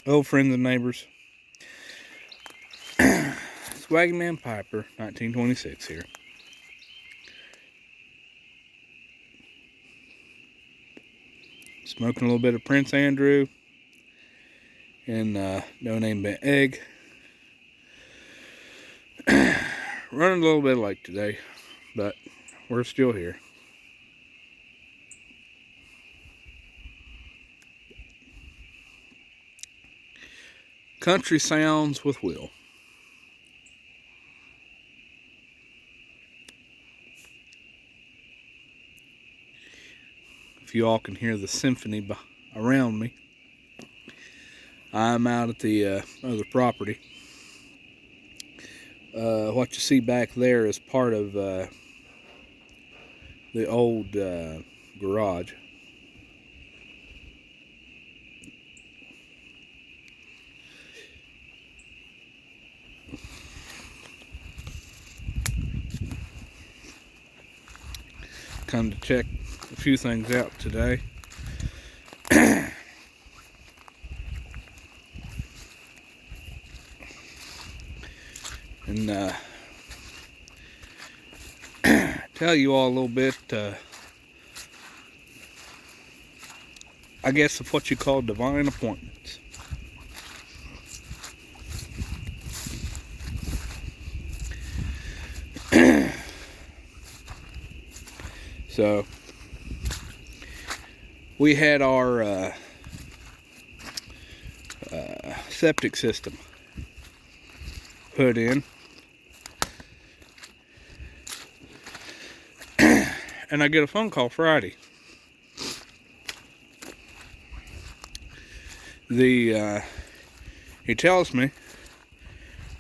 Old friends and neighbors. Swaggy Man Piper, 1926 here. Smoking a little bit of Prince Andrew and No Name Bent Egg. Running a little bit late today, but we're still here. Country sounds with Will. If you all can hear the symphony around me, I'm out at the other property. What you see back there is part of the old garage. Come to check a few things out today. And tell you all a little bit, I guess, of what you call divine appointments. So, we had our septic system put in, and I get a phone call Friday. He tells me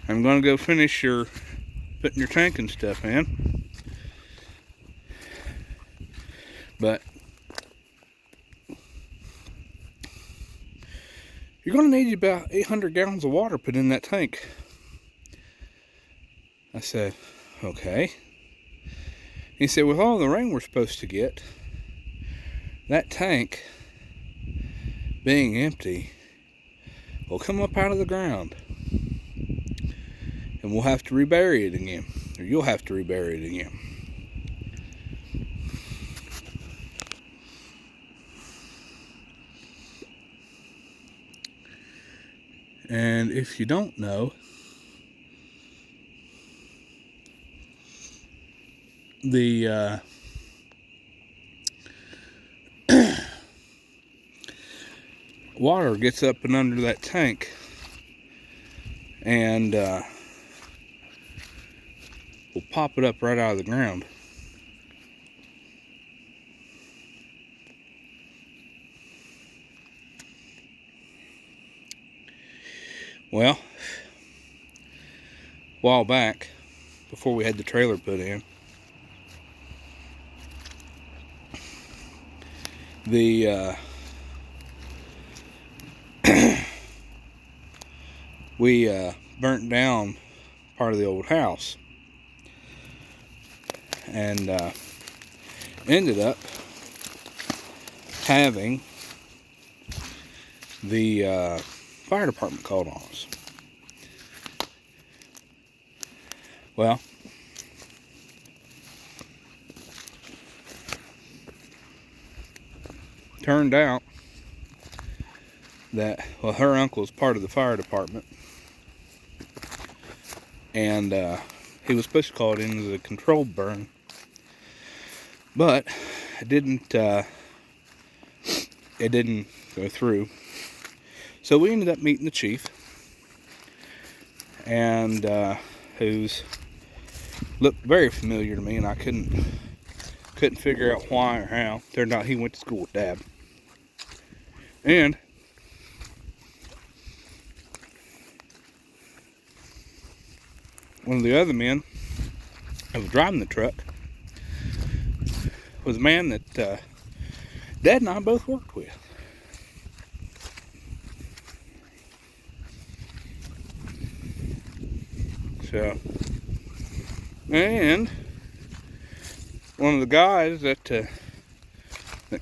I'm going to go finish putting your tank and stuff in, but you're going to need about 800 gallons of water put in that tank. I said, okay. He said, with all the rain we're supposed to get, that tank being empty will come up out of the ground, and we'll have to rebury it again, or you'll have to rebury it again. And if you don't know, the water gets up and under that tank, and will pop it up right out of the ground. Well, a while back, before we had the trailer put in, we burnt down part of the old house, and ended up having the fire department called on us. Well, turned out that, well, her uncle is part of the fire department, and he was supposed to call it in as a controlled burn, but it didn't go through. So we ended up meeting the chief, and who's looked very familiar to me, and I couldn't figure out why or how. Turned out he went to school with Dad. And one of the other men that was driving the truck was a man that Dad and I both worked with. So, and one of the guys that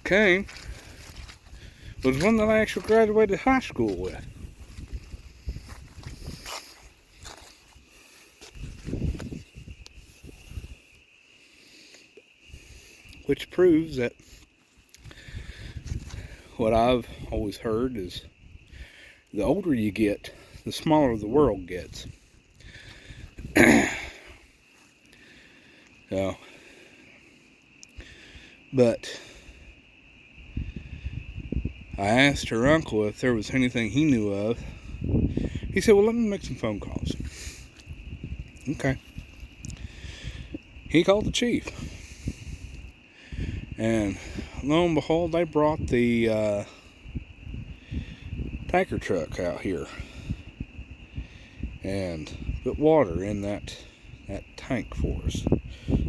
came was one that I actually graduated high school with. which proves that what I've always heard is the older you get, the smaller the world gets. So, but I asked her uncle if there was anything he knew of. He said, well, let me make some phone calls. Okay. He called the chief. And lo and behold, they brought the tanker truck out here and put water in that tank for us,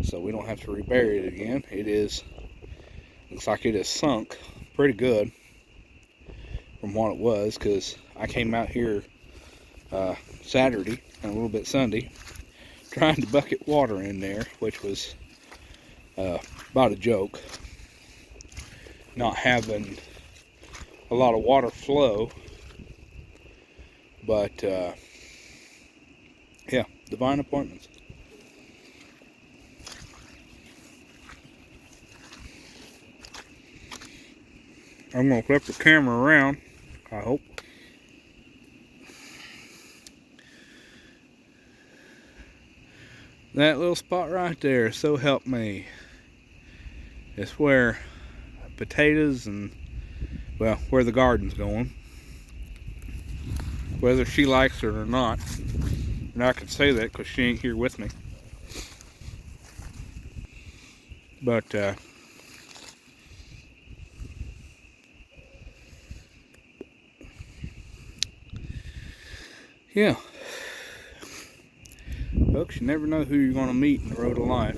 so we don't have to rebury it again. Looks like it is sunk pretty good from what it was, because I came out here Saturday and a little bit Sunday trying to bucket water in there, which was about a joke, not having a lot of water flow. But yeah, divine appointments. I'm going to flip the camera around, I hope. That little spot right there, so help me. It's where potatoes and, well, where the garden's going. Whether she likes it or not. And I can say that because she ain't here with me. But, yeah. Folks, you never know who you're going to meet in the road of life.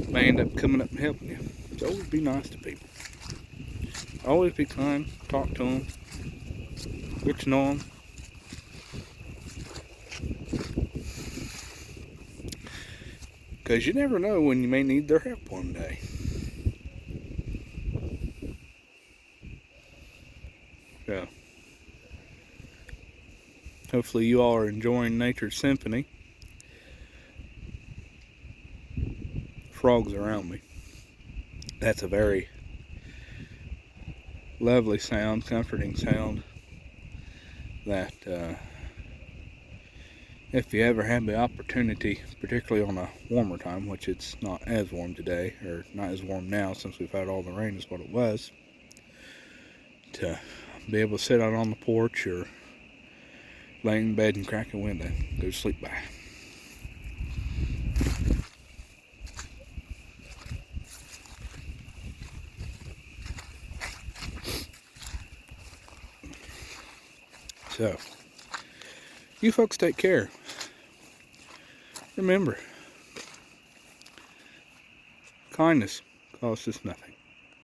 May end up coming up and helping you. So always be nice to people. Always be kind. Talk to them. Get to know them. Because you never know when you may need their help one day. So, hopefully you all are enjoying nature's symphony. Frogs around me. That's a very lovely sound, comforting sound that if you ever have the opportunity, particularly on a warmer time, which it's not as warm today, or not as warm now since we've had all the rain is what it was, to be able to sit out on the porch or lay in bed and crack a window, go to sleep by. So, you folks take care. Remember, kindness costs us nothing.